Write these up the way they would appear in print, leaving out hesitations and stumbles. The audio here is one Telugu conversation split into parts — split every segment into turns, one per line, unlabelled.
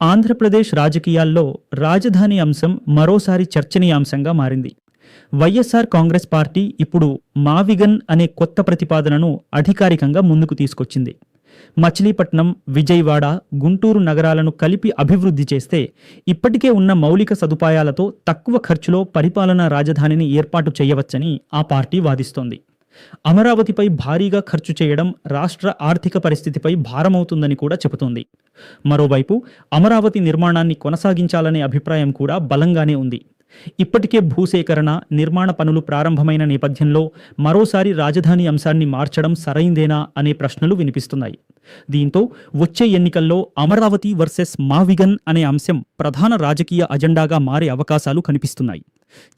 ఆంధ్రప్రదేశ్ రాజకీయాల్లో రాజధాని అంశం మరోసారి చర్చనీయాంశంగా మారింది. వైఎస్ఆర్ కాంగ్రెస్ పార్టీ ఇప్పుడు మావిగన్ అనే కొత్త ప్రతిపాదనను అధికారికంగా ముందుకు తీసుకొచ్చింది. మచిలీపట్నం, విజయవాడ, గుంటూరు నగరాలను కలిపి అభివృద్ధి చేస్తే ఇప్పటికే ఉన్న మౌలిక సదుపాయాలతో తక్కువ ఖర్చులో పరిపాలనా రాజధానిని ఏర్పాటు చేయవచ్చని ఆ పార్టీ వాదిస్తోంది. అమరావతిపై భారీగా ఖర్చు చేయడం రాష్ట్ర ఆర్థిక పరిస్థితిపై భారమవుతుందని కూడా చెబుతోంది. మరోవైపు అమరావతి నిర్మాణాన్ని కొనసాగించాలనే అభిప్రాయం కూడా బలంగానే ఉంది. ఇప్పటికే భూసేకరణ, నిర్మాణ పనులు ప్రారంభమైన నేపథ్యంలో మరోసారి రాజధాని అంశాన్ని మార్చడం సరైందేనా అనే ప్రశ్నలు వినిపిస్తున్నాయి. దీంతో వచ్చే ఎన్నికల్లో అమరావతి వర్సెస్ మావిగన్ అనే అంశం ప్రధాన రాజకీయ అజెండాగా మారే అవకాశాలు కనిపిస్తున్నాయి.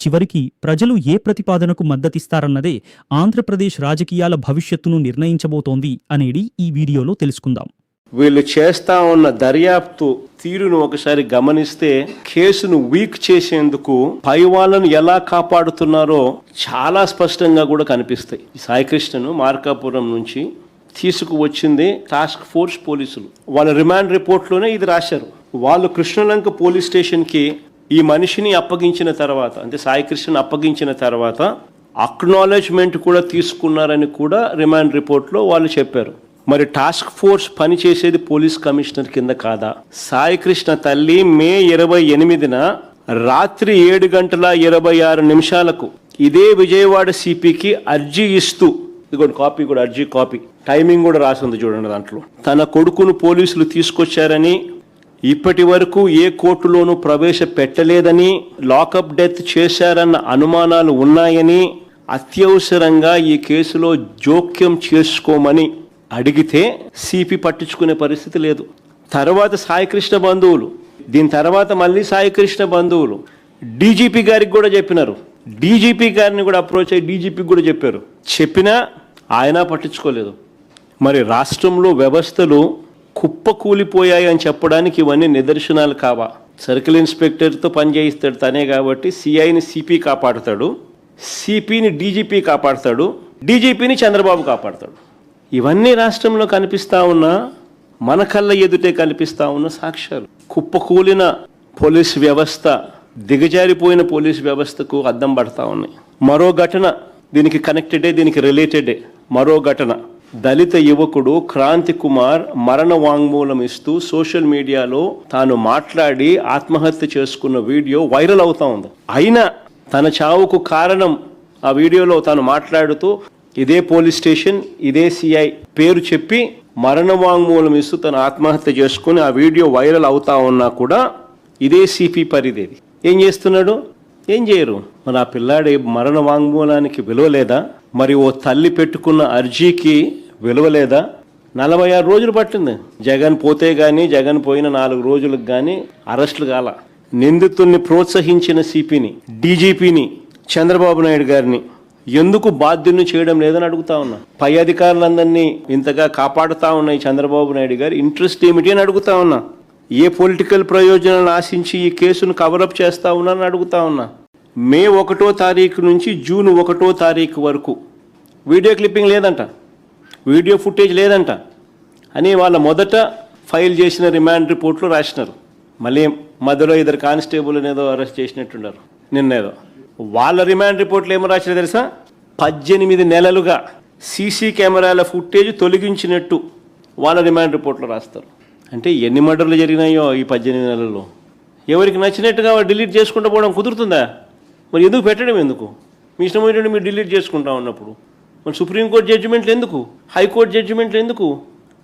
చివరికి ప్రజలు ఏ ప్రతిపాదనకు మద్దతిస్తారన్నదే ఆంధ్రప్రదేశ్ రాజకీయాల భవిష్యత్తును నిర్ణయించబోతోంది అనేది ఈ వీడియోలో తెలుసుకుందాం.
వీళ్ళు చేస్తా ఉన్న దర్యాప్తు తీరును ఒకసారి గమనిస్తే కేసును వీక్ చేసేందుకు పై వాళ్ళను ఎలా కాపాడుతున్నారో చాలా స్పష్టంగా కూడా కనిపిస్తాయి. సాయికృష్ణను మార్కాపురం నుంచి తీసుకువచ్చింది టాస్క్ ఫోర్స్ పోలీసులు. వాళ్ళ రిమాండ్ రిపోర్ట్లోనే ఇది రాశారు. వాళ్ళు కృష్ణలంక పోలీస్ స్టేషన్కి ఈ మనిషిని అప్పగించిన తర్వాత, అంటే సాయికృష్ణను అప్పగించిన తర్వాత అక్నాలెడ్జ్మెంట్ కూడా తీసుకున్నారని కూడా రిమాండ్ రిపోర్ట్లో వాళ్ళు చెప్పారు. మరి టాస్క్ ఫోర్స్ పనిచేసేది పోలీస్ కమిషనర్ కింద కాదా? సాయికృష్ణ తల్లి మే 28న రాత్రి 7:26 ఇదే విజయవాడ సిపికి అర్జీ ఇస్తూ, ఇదిగోండి కాపీ కూడా, అర్జీ కాపీ, టైమింగ్ కూడా రాసింది చూడండి దాంట్లో, తన కొడుకును పోలీసులు తీసుకొచ్చారని, ఇప్పటి వరకు ఏ కోర్టులోనూ ప్రవేశపెట్టలేదని, లాకప్ డెత్ చేశారన్న అనుమానాలు ఉన్నాయని, అత్యవసరంగా ఈ కేసులో జోక్యం చేసుకోమని అడిగితే సిపి పట్టించుకునే పరిస్థితి లేదు. తర్వాత సాయికృష్ణ బంధువులు, దీని తర్వాత మళ్ళీ సాయికృష్ణ బంధువులు డీజీపీ గారికి కూడా చెప్పినారు. డీజీపీ గారిని కూడా అప్రోచ్ అయ్యి డీజీపీకి కూడా చెప్పినా ఆయన పట్టించుకోలేదు. మరి రాష్ట్రంలో వ్యవస్థలు కుప్పకూలిపోయాయి అని చెప్పడానికి ఇవన్నీ నిదర్శనాలు కావా? సర్కిల్ ఇన్స్పెక్టర్తో పనిచేయిస్తాడు తనే కాబట్టి సిఐని సిపి కాపాడుతాడు, సిపిని డీజీపీ కాపాడుతాడు, డీజీపీని చంద్రబాబు కాపాడుతాడు. ఇవన్నీ రాష్ట్రంలో కనిపిస్తా ఉన్నా, మన కళ్ళ ఎదుటే కనిపిస్తా ఉన్న సాక్ష్యాలు. కుప్పకూలిన పోలీస్ వ్యవస్థ, దిగజారిపోయిన పోలీస్ వ్యవస్థకు అద్దం పడతా ఉన్నాయి. మరో ఘటన దీనికి కనెక్టెడే, దీనికి రిలేటెడే. మరో ఘటన, దళిత యువకుడు క్రాంతి కుమార్ మరణ వాంగ్మూలం ఇస్తూ సోషల్ మీడియాలో తాను మాట్లాడి ఆత్మహత్య చేసుకున్న వీడియో వైరల్ అవుతా ఉంది. అయినా తన చావుకు కారణం, ఆ వీడియోలో తాను మాట్లాడుతూ ఇదే పోలీస్ స్టేషన్, ఇదే సిఐ పేరు చెప్పి మరణ వాంగ్మూలం ఇస్తూ తను ఆత్మహత్య చేసుకుని ఆ వీడియో వైరల్ అవుతా ఉన్నా కూడా ఇదే సిపి పరిధేది. ఏం చేస్తున్నాడు? ఏం చేయరు. మరి ఆ పిల్లాడి మరణ వాంగ్మూలానికి విలువ లేదా? మరి ఓ తల్లి పెట్టుకున్న అర్జీకి విలువ లేదా? 46 రోజులు పట్టింది. జగన్ పోతే గానీ, జగన్ పోయిన 4 రోజులకు కానీ అరెస్టులు కాల. నిందితుల్ని ప్రోత్సహించిన సిపిని, డీజీపీని, చంద్రబాబు నాయుడు గారిని ఎందుకు బాధ్యుని చేయడం లేదని అడుగుతా ఉన్నా. పై అధికారులందరినీ ఇంతగా కాపాడుతా ఉన్నాయి చంద్రబాబు నాయుడు గారు, ఇంట్రెస్ట్ ఏమిటి అని అడుగుతా ఉన్నా. ఏ పొలిటికల్ ప్రయోజనాలను ఆశించి ఈ కేసును కవరప్ చేస్తా ఉన్నారని అడుగుతా ఉన్నా. మే 1వ తారీఖు నుంచి జూన్ 1వ తారీఖు వరకు వీడియో క్లిప్పింగ్ లేదంట, వీడియో ఫుటేజ్ లేదంట అని వాళ్ళ మొదట ఫైల్ చేసిన రిమాండ్ రిపోర్ట్లో రాసినారు. మళ్ళీ మధ్యలో 2 కానిస్టేబుల్ ఏదో అరెస్ట్ చేసినట్టున్నారు నిన్నేదో. వాళ్ళ రిమాండ్ రిపోర్ట్లు ఏమో రాసినా తెలుసా? 18 నెలలుగా సీసీ కెమెరాల ఫుటేజ్ తొలగించినట్టు వాళ్ళ రిమాండ్ రిపోర్ట్లో రాస్తారు. అంటే ఎన్ని మర్డర్లు జరిగినాయో ఈ 18 నెలల్లో. ఎవరికి నచ్చినట్టుగా డిలీట్ చేసుకుంటూ పోవడం కుదురుతుందా? మరి ఎందుకు పెట్టడం? ఎందుకు మీ ఇష్టం ఏంటంటే మీరు డిలీట్ చేసుకుంటా ఉన్నప్పుడు? మరి సుప్రీంకోర్టు జడ్జిమెంట్లు ఎందుకు? హైకోర్టు జడ్జిమెంట్లు ఎందుకు?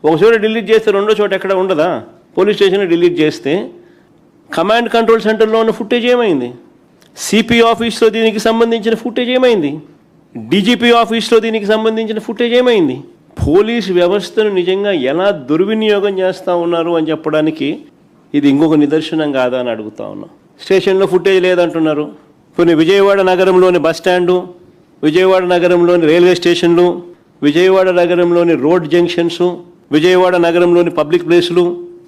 ఒక చోట డిలీట్ చేస్తే రెండో చోట ఎక్కడ ఉండదా? పోలీస్ స్టేషన్ డిలీట్ చేస్తే కమాండ్ కంట్రోల్ సెంటర్లో ఉన్న ఫుటేజ్ ఏమైంది? సిపి ఆఫీస్లో దీనికి సంబంధించిన ఫుటేజ్ ఏమైంది? డీజీపీ ఆఫీస్లో దీనికి సంబంధించిన ఫుటేజ్ ఏమైంది? పోలీస్ వ్యవస్థను నిజంగా ఎలా దుర్వినియోగం చేస్తూ ఉన్నారు అని చెప్పడానికి ఇది ఇంకొక నిదర్శనం కాదా అని అడుగుతా ఉన్నా. స్టేషన్లో ఫుటేజ్ లేదంటున్నారు. కొన్ని విజయవాడ నగరంలోని బస్టాండు, విజయవాడ నగరంలోని రైల్వే స్టేషన్లు, విజయవాడ నగరంలోని రోడ్ జంక్షన్స్, విజయవాడ నగరంలోని పబ్లిక్ ప్లేసులు,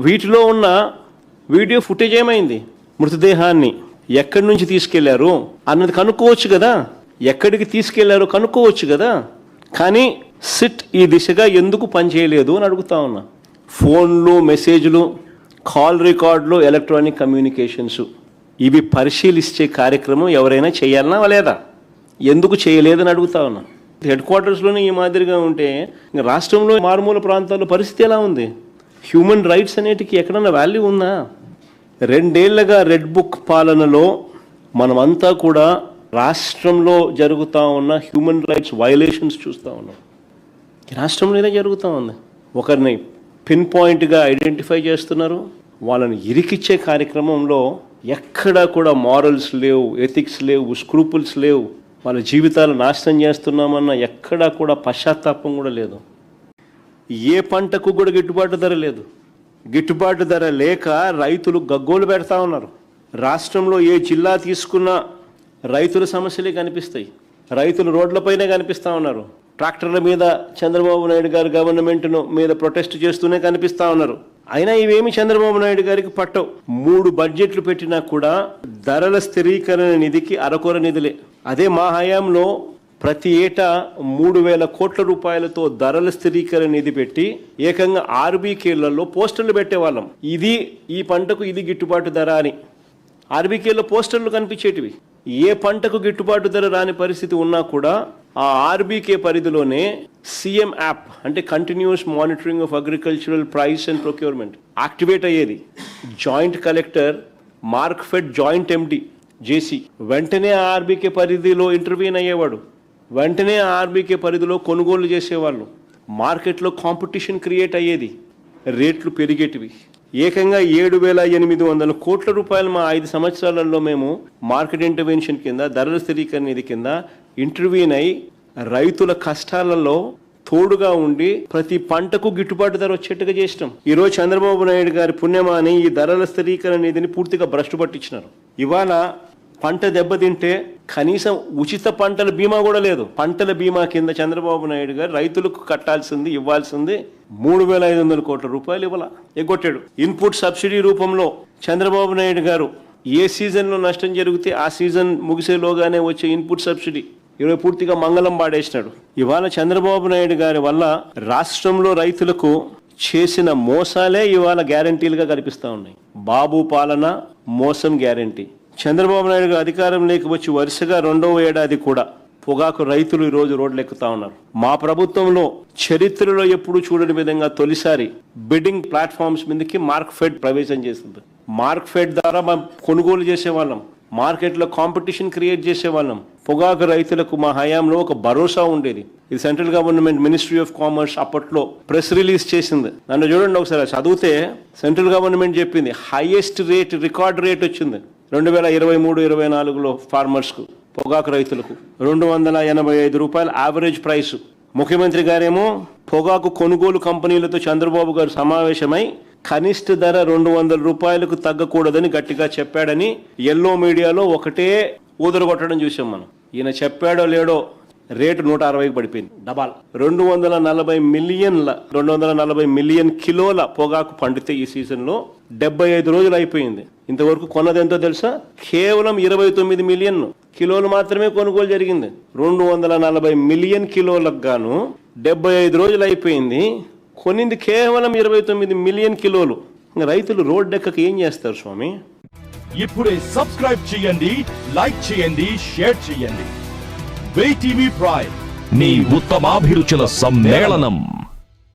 వీటిలో ఉన్న వీడియో ఫుటేజ్ ఏమైంది? మృతదేహాన్ని ఎక్కడి నుంచి తీసుకెళ్లారు అన్నది కనుక్కోవచ్చు కదా, ఎక్కడికి తీసుకెళ్లారో కనుక్కోవచ్చు కదా. కానీ సిట్ ఈ దిశగా ఎందుకు పనిచేయలేదు అని అడుగుతా ఉన్నా. ఫోన్లు, మెసేజ్లు, కాల్ రికార్డులు, ఎలక్ట్రానిక్ కమ్యూనికేషన్స్, ఇవి పరిశీలించే కార్యక్రమం ఎవరైనా చేయాలనా లేదా? ఎందుకు చేయలేదని అడుగుతా ఉన్నా. హెడ్ క్వార్టర్స్లోనే ఈ మాదిరిగా ఉంటే ఇంకా రాష్ట్రంలో మారుమూల ప్రాంతాల్లో పరిస్థితి ఎలా ఉంది? హ్యూమన్ రైట్స్ అనేటికి ఎక్కడన్నా వాల్యూ ఉందా? 2 ఏళ్లుగా రెడ్ బుక్ పాలనలో మనమంతా కూడా రాష్ట్రంలో జరుగుతూ ఉన్న హ్యూమన్ రైట్స్ వయలేషన్స్ చూస్తూ ఉన్నాం. రాష్ట్రంలో ఇదే జరుగుతూ ఉంది. ఒకరిని పిన్ పాయింట్గా ఐడెంటిఫై చేస్తున్నారు, వాళ్ళని ఇరికిచ్చే కార్యక్రమంలో ఎక్కడా కూడా మారల్స్ లేవు, ఎథిక్స్ లేవు, స్క్రూపుల్స్ లేవు, వాళ్ళ జీవితాలు నాశనం చేస్తున్నామన్న ఎక్కడా కూడా పశ్చాత్తాపం కూడా లేదు. ఏ పంటకు కూడా గిట్టుబాటు ధర లేదు. గిట్టుబాటు ధర లేక రైతులు గగ్గోలు పెడతా ఉన్నారు. రాష్ట్రంలో ఏ జిల్లా తీసుకున్నా రైతుల సమస్యలే కనిపిస్తాయి. రైతులు రోడ్లపైనే కనిపిస్తూ ఉన్నారు. ట్రాక్టర్ల మీద చంద్రబాబు నాయుడు గారు గవర్నమెంట్ను మీద ప్రొటెస్ట్ చేస్తూనే కనిపిస్తూ ఉన్నారు. అయినా ఇవేమి చంద్రబాబు నాయుడు గారికి పట్టవు. 3 బడ్జెట్లు పెట్టినా కూడా ధరల స్థిరీకరణ నిధికి అరకొర నిధులే. అదే మా హయాంలో ప్రతి ఏటా 3,000 కోట్ల రూపాయలతో ధరల స్థిరీకరణ నిధి పెట్టి ఏకంగా ఆర్బీకేలలో పోస్టర్లు పెట్టేవాళ్ళం. ఈ పంటకు ఇది గిట్టుబాటు ధర అని. ఆర్బీకేలో పోస్టర్లు కనిపించేటివి. ఏ పంటకు గిట్టుబాటు ధర రాని పరిస్థితి ఉన్నా కూడా ఆ ఆర్బీకే పరిధిలోనే సీఎం యాప్ అంటే continuous monitoring of agricultural price and procurement activate అయ్యేది. జాయింట్ కలెక్టర్ మార్క్ఫెడ్ జాయింట్ ఎండి జేసీ వెంటనే ఆర్బీకే పరిధిలో ఇంటర్వ్యూన్ అయ్యేవాడు. వెంటనే ఆర్బీకే పరిధిలో కొనుగోలు చేసేవాళ్ళు. మార్కెట్లో కాంపిటీషన్ క్రియేట్ అయ్యేది, రేట్లు పెరిగేటివి. ఏకంగా 7,800 కోట్ల రూపాయలు మా 5 సంవత్సరాలలో మేము మార్కెట్ ఇంటర్వెన్షన్ కింద, ధరల స్థిరీకరణ నిధి కింద ఇంటర్వ్యూన్ అయి రైతుల కష్టాలలో తోడుగా ఉండి ప్రతి పంటకు గిట్టుబాటు ధర వచ్చేట్టుగా చేసినాం. ఈరోజు చంద్రబాబు నాయుడు గారి పుణ్యమాని ఈ ధరల స్థిరీకరణ నిధిని పూర్తిగా భ్రష్టు పట్టించినారు. ఇవాళ పంట దెబ్బతింటే కనీసం ఉచిత పంటల బీమా కూడా లేదు. పంటల బీమా కింద చంద్రబాబు నాయుడు గారు రైతులకు కట్టాల్సింది, ఇవ్వాల్సింది 3,500 కోట్ల రూపాయలు ఇవ్వాల ఎగ్గొట్టాడు. ఇన్పుట్ సబ్సిడీ రూపంలో చంద్రబాబు నాయుడు గారు ఏ సీజన్లో నష్టం జరిగితే ఆ సీజన్ ముగిసేలోగానే వచ్చే ఇన్పుట్ సబ్సిడీ ఈరోజు పూర్తిగా మంగళం పాడేసినాడు. ఇవాళ చంద్రబాబు నాయుడు గారి వల్ల రాష్ట్రంలో రైతులకు చేసిన మోసాలే ఇవాళ గ్యారంటీలుగా కనిపిస్తూ ఉన్నాయి. బాబు పాలన మోసం గ్యారంటీ. చంద్రబాబు నాయుడు గారు అధికారం లేకపోచ్చి వరుసగా 2వ ఏడాది కూడా పొగాకు రైతులు ఈరోజు రోడ్లు ఎక్కుతా ఉన్నారు. మా ప్రభుత్వంలో చరిత్రలో ఎప్పుడు చూడని విధంగా తొలిసారి బిడ్డింగ్ ప్లాట్ఫామ్స్ మీదకి మార్క్ఫెడ్ ప్రవేశం చేసింది. మార్క్ఫెడ్ ద్వారా మనం కొనుగోలు చేసేవాళ్ళం, మార్కెట్లో కాంపిటీషన్ క్రియేట్ చేసేవాళ్ళం. పొగాకు రైతులకు మా హయాంలో ఒక భరోసా ఉండేది. ఇది central government ministry of commerce అప్పట్లో ప్రెస్ రిలీజ్ చేసింది. నన్ను చూడండి ఒకసారి చదివితే సెంట్రల్ గవర్నమెంట్ చెప్పింది హైయెస్ట్ రేట్, రికార్డ్ రేట్ వచ్చింది 2023-24లో ఫార్మర్స్కు, పొగాకు రైతులకు 285 రూపాయలు యావరేజ్ ప్రైస్. ముఖ్యమంత్రి గారేమో పొగాకు కొనుగోలు కంపెనీలతో చంద్రబాబు గారు సమావేశమై కనిష్ట ధర 200 రూపాయలకు తగ్గకూడదని గట్టిగా చెప్పాడని ఎల్లో మీడియాలో ఒకటే ఊదరగొట్టడం చూసాం మనం. ఈయన చెప్పాడో లేడో రేటు 160కి పడిపోయింది, డబాల్. 240 మిలియన్ కిలోల పొగాకు పండితే ఈ సీజన్లో 75 రోజులు అయిపోయింది. ఇంతవరకు కొన్నది ఎంతో తెలుసా? కేవలం 29 మిలియన్ కిలోలు మాత్రమే కొనుగోలు జరిగింది. 240 మిలియన్ కిలోలకు గాను 75 రోజులు అయిపోయింది. కొనింది కేవలం 29 మిలియన్ కిలోలు. రైతులు రోడ్డెక్కక ఏం చేస్తారు స్వామి?
ఇప్పుడే సబ్స్క్రైబ్ చేయండి, లైక్ చేయండి, షేర్ చేయండి. VTV ప్రైమ్, మీ ఉత్తమాభిరుచుల సమ్మేళనం.